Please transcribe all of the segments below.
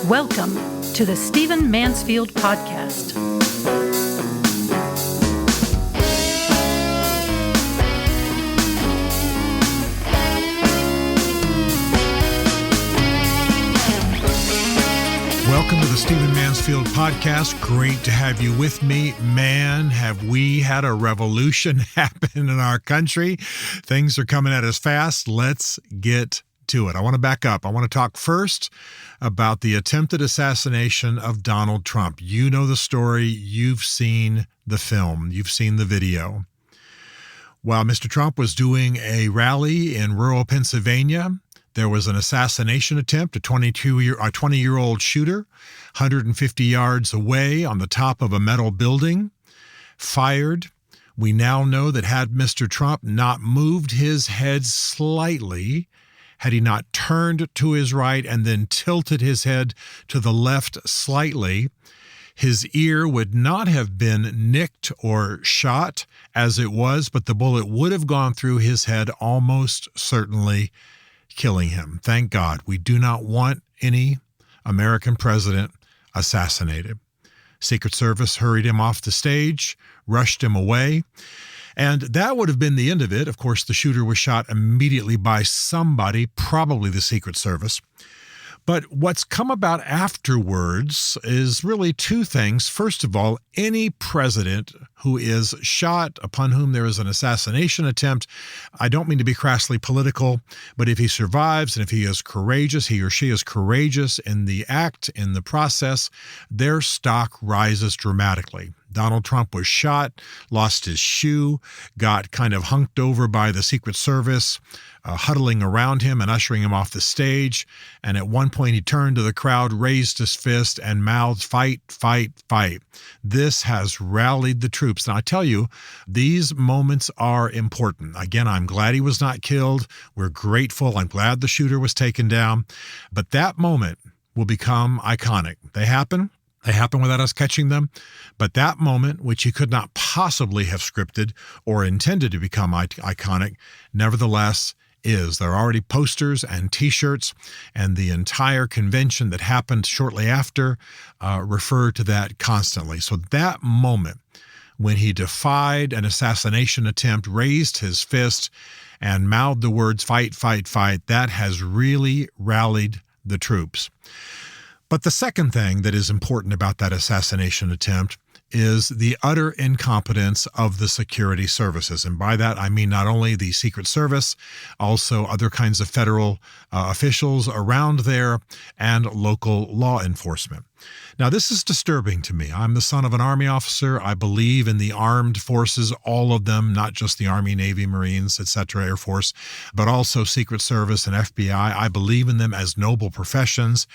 Welcome to the Stephen Mansfield Podcast. Welcome to the Stephen Mansfield Podcast. Great to have you with me. Man, have we had a revolution happen in our country. Things are coming at us fast. Let's get to it. I want to back up. I want to talk first about the attempted assassination of Donald Trump. You know the story. You've seen the film. You've seen the video. While Mr. Trump was doing a rally in rural Pennsylvania, there was an assassination attempt. A 20-year-old shooter, 150 yards away on the top of a metal building, fired. We now know that had Mr. Trump not moved his head slightly, had he not turned to his right and then tilted his head to the left slightly, his ear would not have been nicked or shot as it was, but the bullet would have gone through his head, almost certainly killing him. Thank God. We do not want any American president assassinated. Secret Service hurried him off the stage, rushed him away, and that would have been the end of it. Of course, the shooter was shot immediately by somebody, probably the Secret Service. But what's come about afterwards is really two things. First of all, any president who is shot, upon whom there is an assassination attempt, I don't mean to be crassly political, but if he survives and if he is courageous, he or she is courageous in the act, in the process, their stock rises dramatically. Donald Trump was shot, lost his shoe, got kind of hunked over by the Secret Service, huddling around him and ushering him off the stage. And at one point he turned to the crowd, raised his fist, and mouthed, "Fight, fight, fight." This has rallied the troops. And I tell you, these moments are important. Again, I'm glad he was not killed. We're grateful. I'm glad the shooter was taken down. But that moment will become iconic. They happen without us catching them. But that moment, which he could not possibly have scripted or intended to become iconic, nevertheless is. There are already posters and T-shirts, and the entire convention that happened shortly after referred to that constantly. So that moment when he defied an assassination attempt, raised his fist, and mouthed the words, "Fight, fight, fight," that has really rallied the troops. But the second thing that is important about that assassination attempt is the utter incompetence of the security services. And by that, I mean not only the Secret Service, also other kinds of federal officials around there and local law enforcement. Now, this is disturbing to me. I'm the son of an Army officer. I believe in the armed forces, all of them, not just the Army, Navy, Marines, etc., Air Force, but also Secret Service and FBI. I believe in them as noble professions.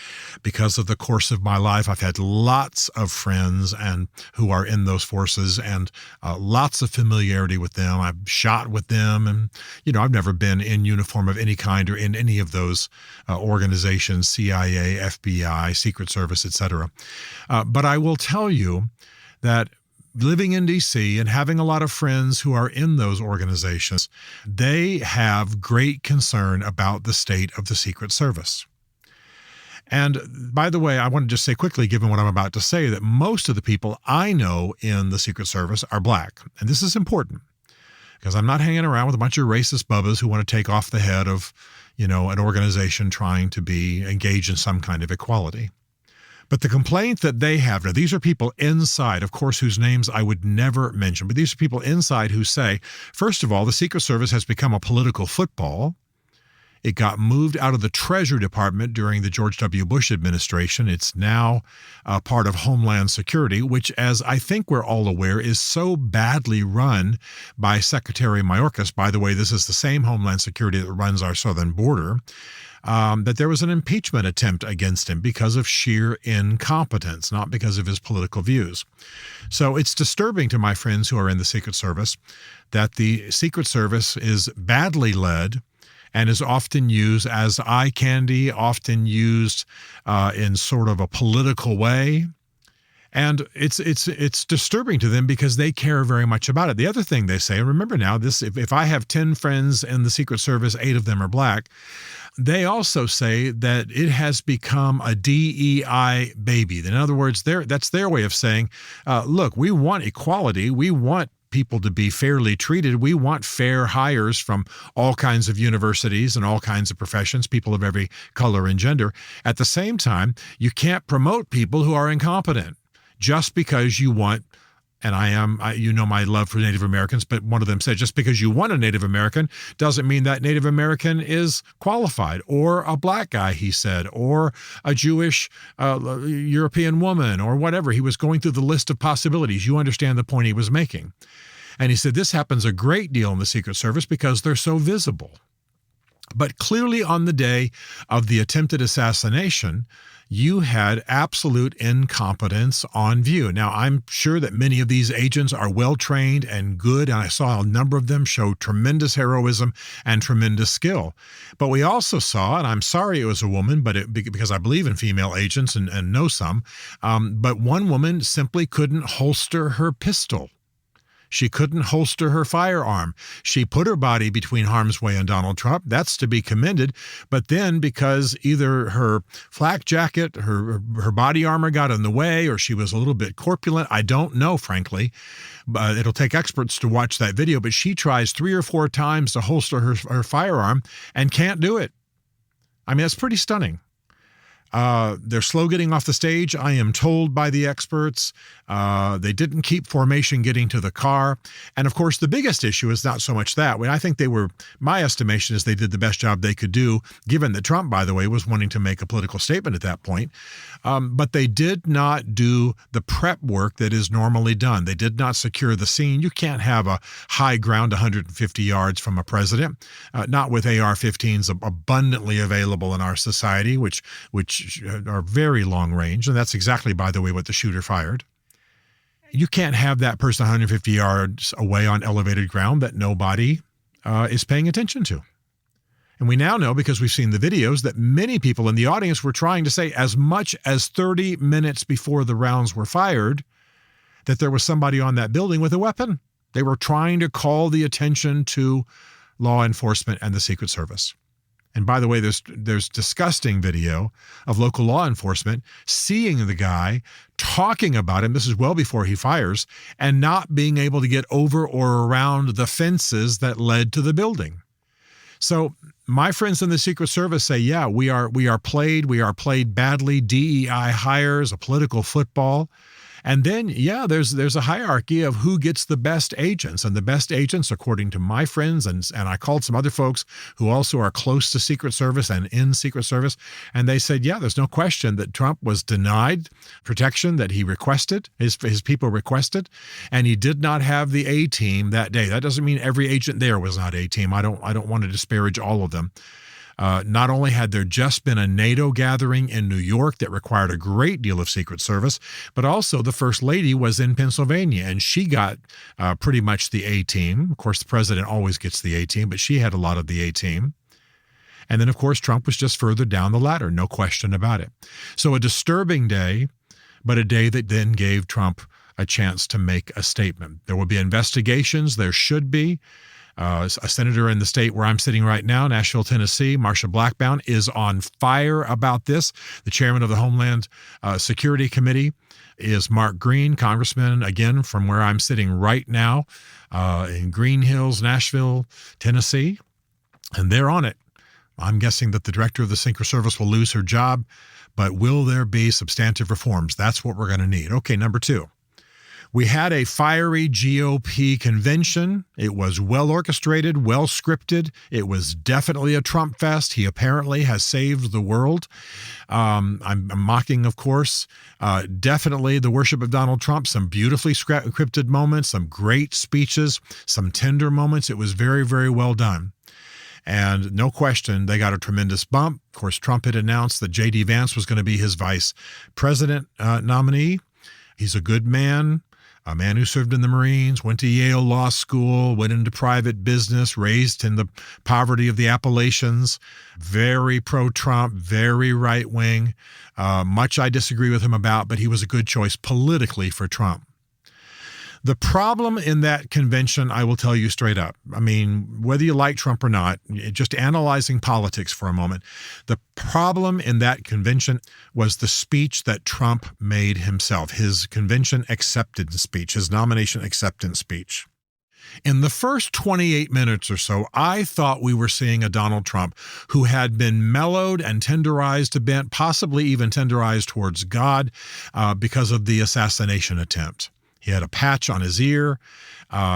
Because of the course of my life, I've had lots of friends and who are in those forces and lots of familiarity with them. I've shot with them, and I've never been in uniform of any kind or in any of those organizations, CIA, FBI, Secret Service, etc. But I will tell you that living in D.C. and having a lot of friends who are in those organizations, they have great concern about the state of the Secret Service. And by the way, I want to just say quickly, given what I'm about to say, that most of the people I know in the Secret Service are black. And this is important because I'm not hanging around with a bunch of racist bubbas who want to take off the head of, an organization trying to be engaged in some kind of equality. But the complaint that they have, now these are people inside, of course, whose names I would never mention, but these are people inside who say, first of all, the Secret Service has become a political football. It got moved out of the Treasury Department during the George W. Bush administration. It's now part of Homeland Security, which, as I think we're all aware, is so badly run by Secretary Mayorkas. By the way, this is the same Homeland Security that runs our southern border. That there was an impeachment attempt against him because of sheer incompetence, not because of his political views. So it's disturbing to my friends who are in the Secret Service that the Secret Service is badly led and is often used as eye candy, often used in sort of a political way. And it's disturbing to them because they care very much about it. The other thing they say, and remember now, this if I have 10 friends in the Secret Service, 8 of them are black, they also say that it has become a DEI baby. In other words, that's their way of saying, look, we want equality. We want people to be fairly treated. We want fair hires from all kinds of universities and all kinds of professions, people of every color and gender. At the same time, you can't promote people who are incompetent just because you want, and you know my love for Native Americans, but one of them said, just because you want a Native American doesn't mean that Native American is qualified, or a black guy, he said, or a Jewish European woman, or whatever. He was going through the list of possibilities. You understand the point he was making. And he said this happens a great deal in the Secret Service because they're so visible. But clearly on the day of the attempted assassination, you had absolute incompetence on view. Now, I'm sure that many of these agents are well-trained and good, and I saw a number of them show tremendous heroism and tremendous skill. But we also saw, and I'm sorry it was a woman, because I believe in female agents and know some, but one woman simply couldn't holster her pistol. She couldn't holster her firearm. She put her body between harm's way and Donald Trump. That's to be commended. But then because either her flak jacket, her body armor got in the way, or she was a little bit corpulent, I don't know, frankly. It'll take experts to watch that video, but she tries 3 or 4 times to holster her firearm and can't do it. I mean, that's pretty stunning. They're slow getting off the stage, I am told by the experts. They didn't keep formation getting to the car. And of course, the biggest issue is not so much that. I think my estimation is they did the best job they could do, given that Trump, by the way, was wanting to make a political statement at that point. But they did not do the prep work that is normally done. They did not secure the scene. You can't have a high ground 150 yards from a president, not with AR-15s abundantly available in our society, which are very long range. And that's exactly, by the way, what the shooter fired. You can't have that person 150 yards away on elevated ground that nobody is paying attention to. And we now know, because we've seen the videos, that many people in the audience were trying to say as much as 30 minutes before the rounds were fired that there was somebody on that building with a weapon. They were trying to call the attention to law enforcement and the Secret Service. And by the way, there's disgusting video of local law enforcement seeing the guy, talking about him, this is well before he fires, and not being able to get over or around the fences that led to the building. So my friends in the Secret Service say, yeah, we are played badly, DEI hires, a political football. And then, yeah, there's a hierarchy of who gets the best agents. And the best agents, according to my friends, and I called some other folks who also are close to Secret Service and in Secret Service, and they said, yeah, there's no question that Trump was denied protection that he requested, his people requested, and he did not have the A-team that day. That doesn't mean every agent there was not A-team. I don't want to disparage all of them. Not only had there just been a NATO gathering in New York that required a great deal of Secret Service, but also the First Lady was in Pennsylvania, and she got pretty much the A-team. Of course, the president always gets the A-team, but she had a lot of the A-team. And then, of course, Trump was just further down the ladder, no question about it. So a disturbing day, but a day that then gave Trump a chance to make a statement. There will be investigations. There should be. A senator in the state where I'm sitting right now, Nashville, Tennessee, Marsha Blackburn, is on fire about this. The chairman of the Homeland Security Committee is Mark Green, congressman, again, from where I'm sitting right now in Green Hills, Nashville, Tennessee. And they're on it. I'm guessing that the director of the Secret Service will lose her job, but will there be substantive reforms? That's what we're going to need. Okay, number 2. We had a fiery GOP convention. It was well orchestrated, well scripted. It was definitely a Trump fest. He apparently has saved the world. I'm mocking, of course. Definitely the worship of Donald Trump. Some beautifully scripted moments, some great speeches, some tender moments. It was very, very well done. And no question, they got a tremendous bump. Of course, Trump had announced that J.D. Vance was going to be his vice president nominee. He's a good man. a man who served in the Marines, went to Yale Law School, went into private business, raised in the poverty of the Appalachians, very pro-Trump, very right-wing. Much I disagree with him about, but he was a good choice politically for Trump. The problem in that convention, I will tell you straight up. I mean, whether you like Trump or not, just analyzing politics for a moment, the problem in that convention was the speech that Trump made himself, his convention acceptance speech, his nomination acceptance speech. In the first 28 minutes or so, I thought we were seeing a Donald Trump who had been mellowed and tenderized a bit, possibly even tenderized towards God because of the assassination attempt. He had a patch on his ear.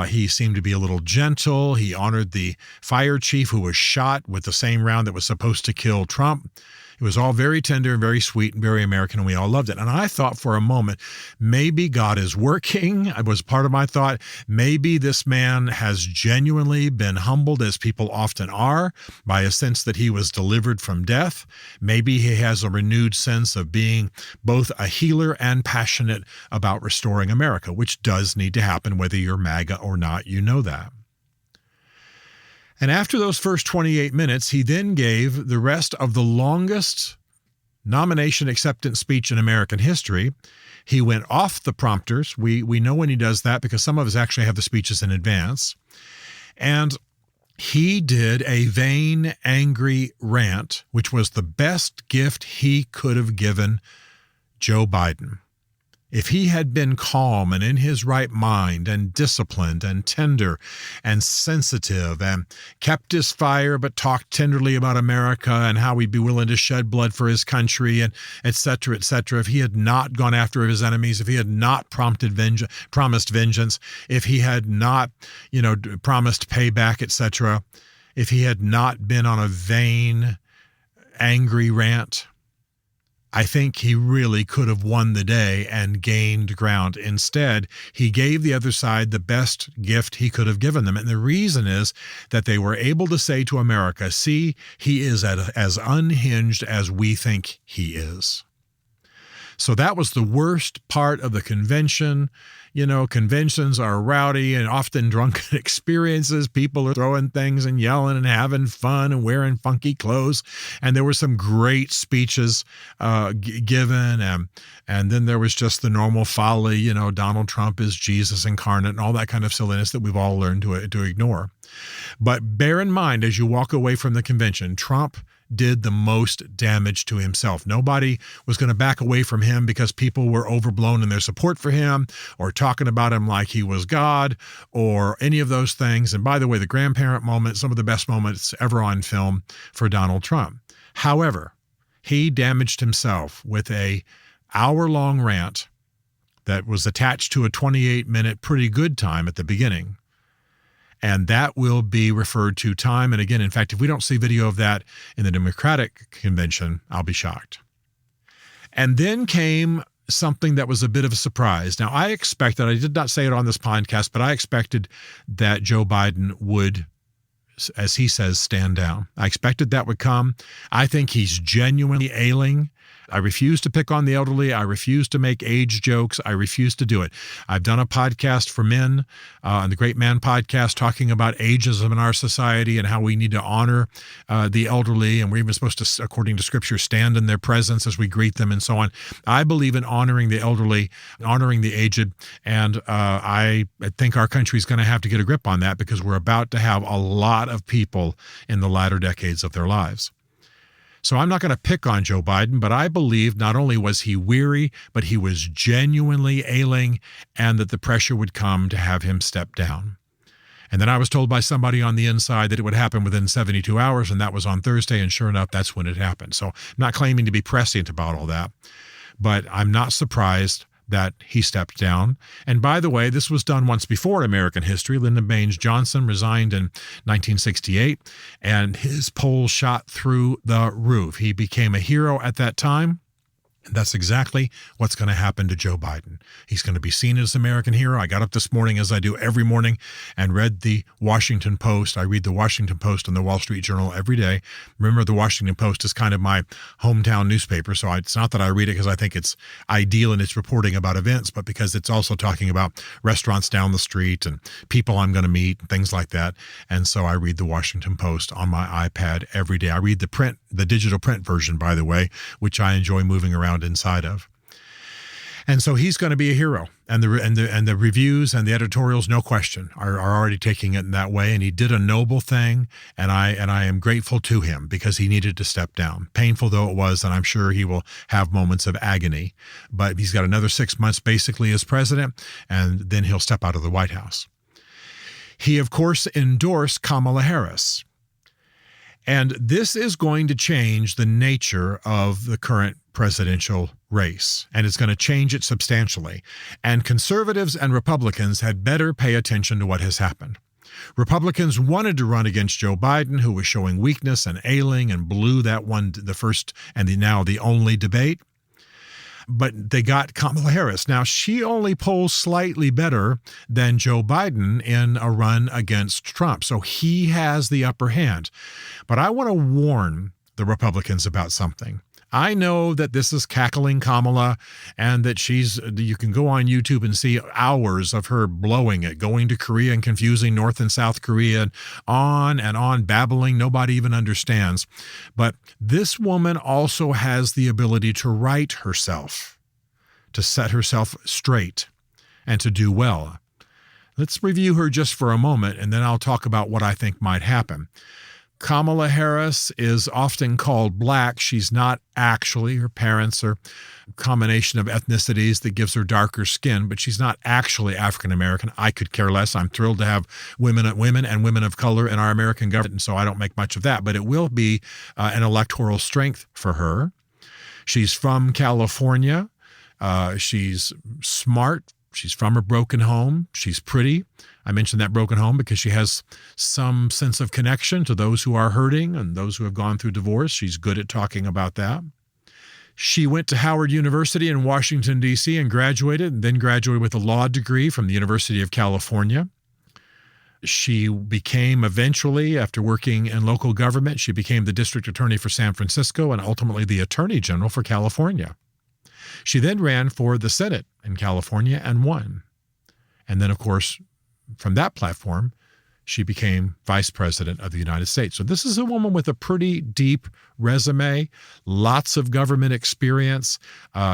He seemed to be a little gentle. He honored the fire chief who was shot with the same round that was supposed to kill Trump. It was all very tender and very sweet and very American, and we all loved it. And I thought for a moment, maybe God is working. It was part of my thought. Maybe this man has genuinely been humbled, as people often are, by a sense that he was delivered from death. Maybe he has a renewed sense of being both a healer and passionate about restoring America, which does need to happen, whether you're MAGA or not. You know that. And after those first 28 minutes, he then gave the rest of the longest nomination acceptance speech in American history. He went off the prompters. We know when he does that because some of us actually have the speeches in advance. And he did a vain, angry rant, which was the best gift he could have given Joe Biden. If he had been calm and in his right mind and disciplined and tender and sensitive and kept his fire but talked tenderly about America and how he'd be willing to shed blood for his country and et cetera, if he had not gone after his enemies, if he had not promised vengeance, if he had not, promised payback, et cetera, if he had not been on a vain, angry rant, I think he really could have won the day and gained ground. Instead, he gave the other side the best gift he could have given them. And the reason is that they were able to say to America, see, he is as unhinged as we think he is. So that was the worst part of the convention. Conventions are rowdy and often drunken experiences. People are throwing things and yelling and having fun and wearing funky clothes. And there were some great speeches given. And then there was just the normal folly, Donald Trump is Jesus incarnate and all that kind of silliness that we've all learned to ignore. But bear in mind, as you walk away from the convention, Trump did the most damage to himself. Nobody was going to back away from him because people were overblown in their support for him or talking about him like he was God or any of those things. And by the way, the grandparent moment, some of the best moments ever on film for Donald Trump. However, he damaged himself with a hour-long rant that was attached to a 28-minute pretty good time at the beginning. And that will be referred to time and again. In fact, if we don't see video of that in the Democratic convention, I'll be shocked. And then came something that was a bit of a surprise. Now, I expected, I did not say it on this podcast, but I expected that Joe Biden would, as he says, stand down. I expected that would come. I think he's genuinely ailing. I refuse to pick on the elderly. I refuse to make age jokes. I refuse to do it. I've done a podcast for men on the Great Man podcast talking about ageism in our society and how we need to honor the elderly. And we're even supposed to, according to Scripture, stand in their presence as we greet them and so on. I believe in honoring the elderly, honoring the aged. And I think our country is going to have to get a grip on that because we're about to have a lot of people in the latter decades of their lives. So I'm not going to pick on Joe Biden, but I believe not only was he weary, but he was genuinely ailing and that the pressure would come to have him step down. And then I was told by somebody on the inside that it would happen within 72 hours, and that was on Thursday, and sure enough, that's when it happened. So I'm not claiming to be prescient about all that, but I'm not surprised that he stepped down. And by the way, this was done once before in American history. Lyndon Baines Johnson resigned in 1968, and his polls shot through the roof. He became a hero at that time. And that's exactly what's going to happen to Joe Biden. He's going to be seen as an American hero. I got up this morning, as I do every morning, and read the Washington Post. I read the Washington Post and the Wall Street Journal every day. Remember, the Washington Post is kind of my hometown newspaper, so it's not that I read it because I think it's ideal in its reporting about events, but because it's also talking about restaurants down the street and people I'm going to meet and things like that. And so I read the Washington Post on my iPad every day. I read the digital print version, by the way, which I enjoy moving around inside of. And so he's going to be a hero, and the reviews and the editorials, no question, are already taking it in that way. And he did a noble thing, and I am grateful to him because he needed to step down, painful though it was, and I'm sure he will have moments of agony. But he's got another 6 months basically as president, and then he'll step out of the White House. He, of course, endorsed Kamala Harris. And this is going to change the nature of the current presidential race, and it's going to change it substantially. And conservatives and Republicans had better pay attention to what has happened. Republicans wanted to run against Joe Biden, who was showing weakness and ailing and blew that one, the first and now the only debate. But they got Kamala Harris. Now, she only polls slightly better than Joe Biden in a run against Trump, so he has the upper hand. But I want to warn the Republicans about something. I know that this is cackling Kamala, and that you can go on YouTube and see hours of her blowing it, going to Korea and confusing North and South Korea, and on, babbling. Nobody even understands. But this woman also has the ability to right herself, to set herself straight, and to do well. Let's review her just for a moment, and then I'll talk about what I think might happen. Kamala Harris is often called black. She's not actually. Her parents are a combination of ethnicities that gives her darker skin, but she's not actually African American. I could care less. I'm thrilled to have women and women of color in our American government, and so I don't make much of that. But it will be an electoral strength for her. She's from California. She's smart. She's from a broken home. She's pretty. I mentioned that broken home because she has some sense of connection to those who are hurting and those who have gone through divorce. She's good at talking about that. She went to Howard University in Washington, D.C. and then graduated with a law degree from the University of California. She became eventually, after working in local government, she became the district attorney for San Francisco and ultimately the attorney general for California. She then ran for the Senate in California and won. And then, of course, from that platform, she became vice president of the United States. So this is a woman with a pretty deep resume, lots of government experience.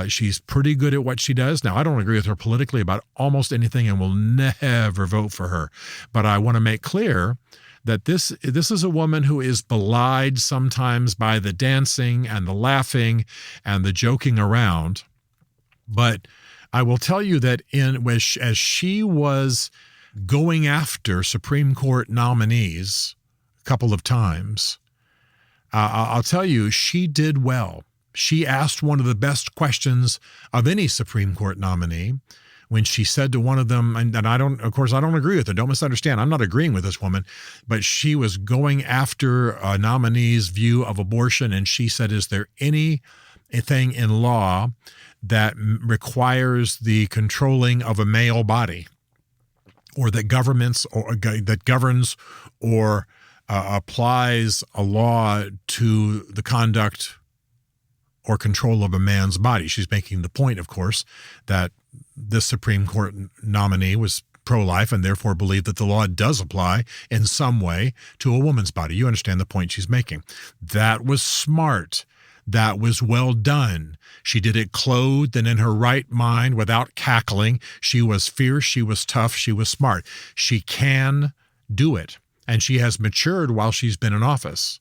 She's pretty good at what she does. Now, I don't agree with her politically about almost anything and will never vote for her. But I want to make clear that this is a woman who is belied sometimes by the dancing and the laughing and the joking around. But I will tell you that as she was going after Supreme Court nominees a couple of times, I'll tell you, she did well. She asked one of the best questions of any Supreme Court nominee when she said to one of them, and I don't agree with her. Don't misunderstand. I'm not agreeing with this woman, but she was going after a nominee's view of abortion, and she said, is there anything in law that requires the controlling of a male body, or that governs or applies a law to the conduct or control of a man's body? She's making the point, of course, that this Supreme Court nominee was pro-life and therefore believed that the law does apply in some way to a woman's body. You understand the point she's making. That was smart. That was well done. She did it clothed and in her right mind without cackling. She was fierce. She was tough. She was smart. She can do it. And she has matured while she's been in office.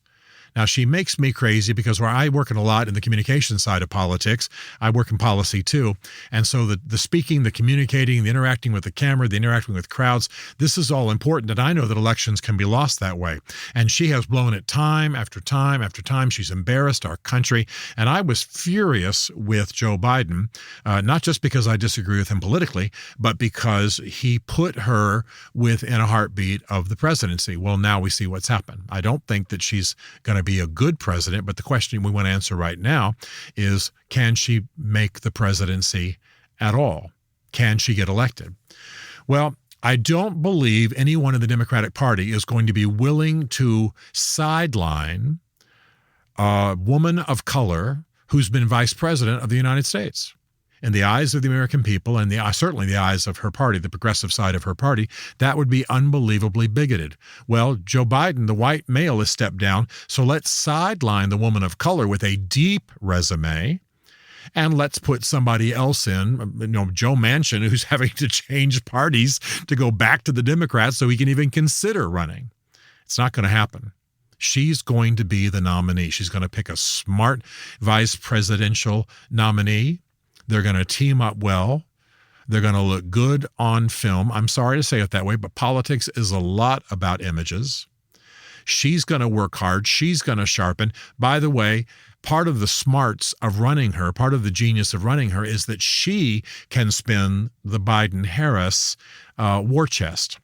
Now, she makes me crazy because where I work a lot in the communication side of politics, I work in policy too. And so the speaking, the communicating, the interacting with the camera, the interacting with crowds, this is all important. And I know that elections can be lost that way. And she has blown it time after time after time. She's embarrassed our country. And I was furious with Joe Biden, not just because I disagree with him politically, but because he put her within a heartbeat of the presidency. Well, now we see what's happened. I don't think that she's going to to be a good president, but the question we want to answer right now is, can she make the presidency at all? Can she get elected? Well, I don't believe anyone in the Democratic Party is going to be willing to sideline a woman of color who's been vice president of the United States. In the eyes of the American people, and certainly the eyes of her party, the progressive side of her party, that would be unbelievably bigoted. Well, Joe Biden, the white male, has stepped down, so let's sideline the woman of color with a deep resume, and let's put somebody else in, Joe Manchin, who's having to change parties to go back to the Democrats so he can even consider running. It's not going to happen. She's going to be the nominee. She's going to pick a smart vice presidential nominee. They're going to team up well. They're going to look good on film. I'm sorry to say it that way, but politics is a lot about images. She's going to work hard. She's going to sharpen. By the way, part of the smarts of running her, part of the genius of running her is that she can spin the Biden-Harris war chest.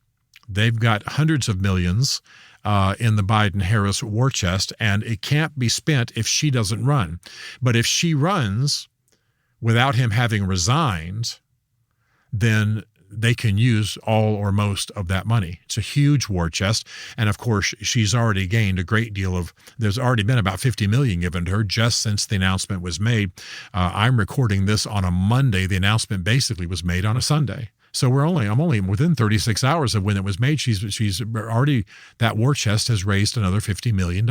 They've got hundreds of millions in the Biden-Harris war chest, and it can't be spent if she doesn't run. But if she runs without him having resigned, then they can use all or most of that money. It's a huge war chest. And of course, she's already gained a great deal there's already been about $50 million given to her just since the announcement was made. I'm recording this on a Monday. The announcement basically was made on a Sunday. So I'm only within 36 hours of when it was made. She's already, that war chest has raised another $50 million.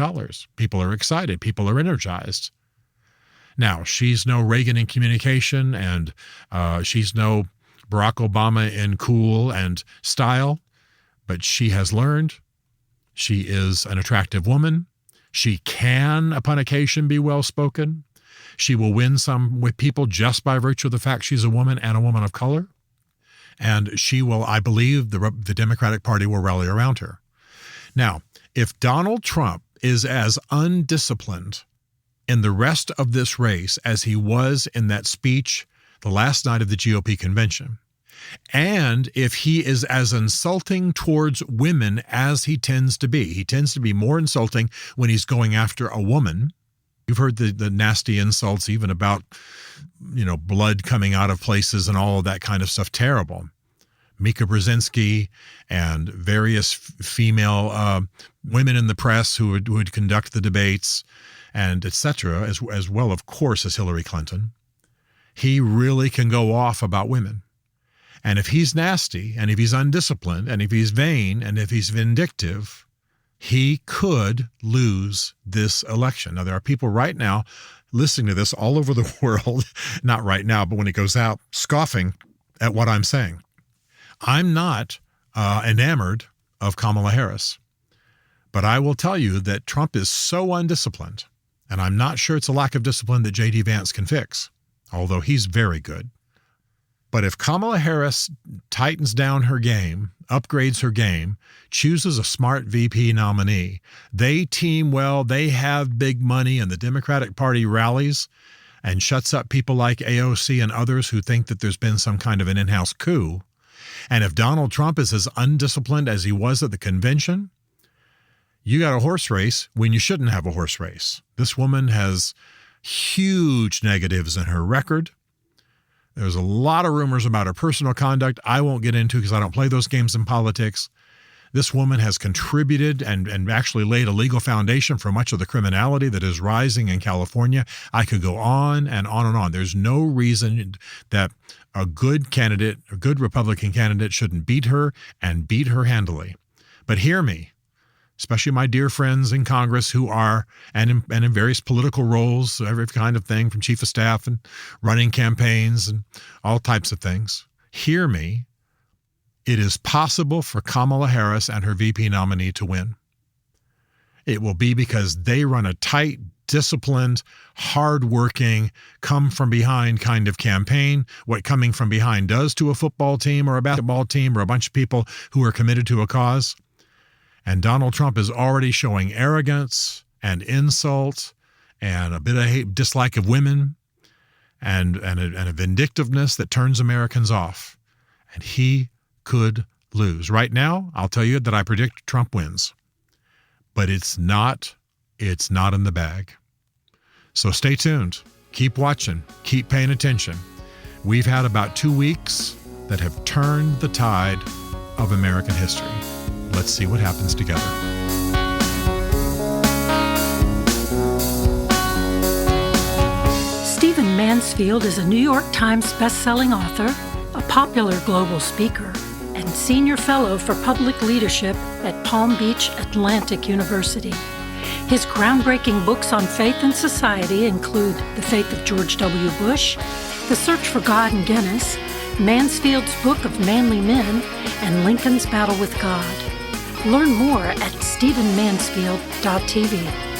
People are excited. People are energized. Now, she's no Reagan in communication, and she's no Barack Obama in cool and style, but she has learned. She is an attractive woman. She can, upon occasion, be well-spoken. She will win some with people just by virtue of the fact she's a woman and a woman of color. And she will, I believe, the Democratic Party will rally around her. Now, if Donald Trump is as undisciplined in the rest of this race as he was in that speech the last night of the GOP convention, and if he is as insulting towards women as he tends to be more insulting when he's going after a woman. You've heard the nasty insults even about, blood coming out of places and all of that kind of stuff. Terrible. Mika Brzezinski and various female women in the press who would conduct the debates, and etc., as well, of course, as Hillary Clinton. He really can go off about women. And if he's nasty, and if he's undisciplined, and if he's vain, and if he's vindictive, he could lose this election. Now, there are people right now listening to this all over the world, not right now, but when it goes out, scoffing at what I'm saying. I'm not enamored of Kamala Harris, but I will tell you that Trump is so undisciplined, and I'm not sure it's a lack of discipline that J.D. Vance can fix, although he's very good. But if Kamala Harris tightens down her game, upgrades her game, chooses a smart VP nominee, they team well, they have big money, and the Democratic Party rallies and shuts up people like AOC and others who think that there's been some kind of an in-house coup, and if Donald Trump is as undisciplined as he was at the convention, you got a horse race when you shouldn't have a horse race. This woman has huge negatives in her record. There's a lot of rumors about her personal conduct I won't get into because I don't play those games in politics. This woman has contributed and actually laid a legal foundation for much of the criminality that is rising in California. I could go on and on and on. There's no reason that a good candidate, a good Republican candidate, shouldn't beat her and beat her handily. But hear me, especially my dear friends in Congress who are, and in various political roles, every kind of thing, from chief of staff and running campaigns and all types of things. Hear me. It is possible for Kamala Harris and her VP nominee to win. It will be because they run a tight, disciplined, hardworking, come-from-behind kind of campaign, what coming from behind does to a football team or a basketball team or a bunch of people who are committed to a cause. And Donald Trump is already showing arrogance and insult and a bit of dislike of women and a vindictiveness that turns Americans off. And he could lose. Right now, I'll tell you that I predict Trump wins. But it's not it's not in the bag. So stay tuned. Keep watching. Keep paying attention. We've had about 2 weeks that have turned the tide of American history. Let's see what happens together. Stephen Mansfield is a New York Times best-selling author, a popular global speaker, and senior fellow for public leadership at Palm Beach Atlantic University. His groundbreaking books on faith and society include The Faith of George W. Bush, The Search for God in Guinness, Mansfield's Book of Manly Men, and Lincoln's Battle with God. Learn more at stephenmansfield.tv.